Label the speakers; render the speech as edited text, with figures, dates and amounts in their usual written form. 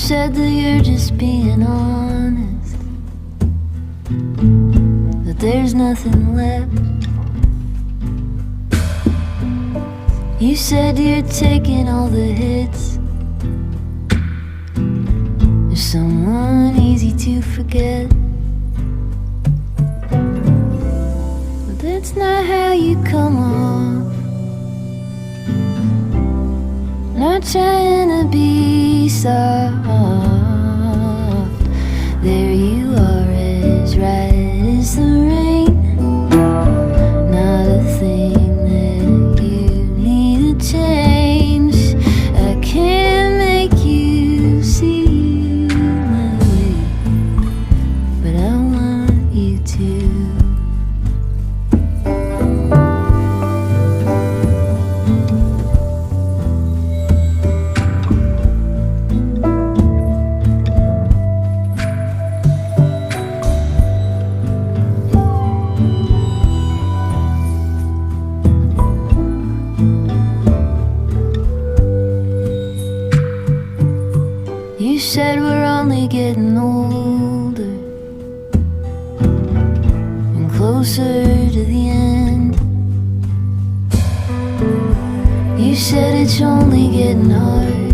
Speaker 1: said that you're just being honest, that there's nothing left. You said you're taking all the hits. You're someone easy to forget, but that's not how you come off. Not trying to be soft. There you are, as right as the rain. Not a thing that you need to change. I can't make you see my way, but I want you to. You said we're only getting older and closer to the end. You said it's only getting harder.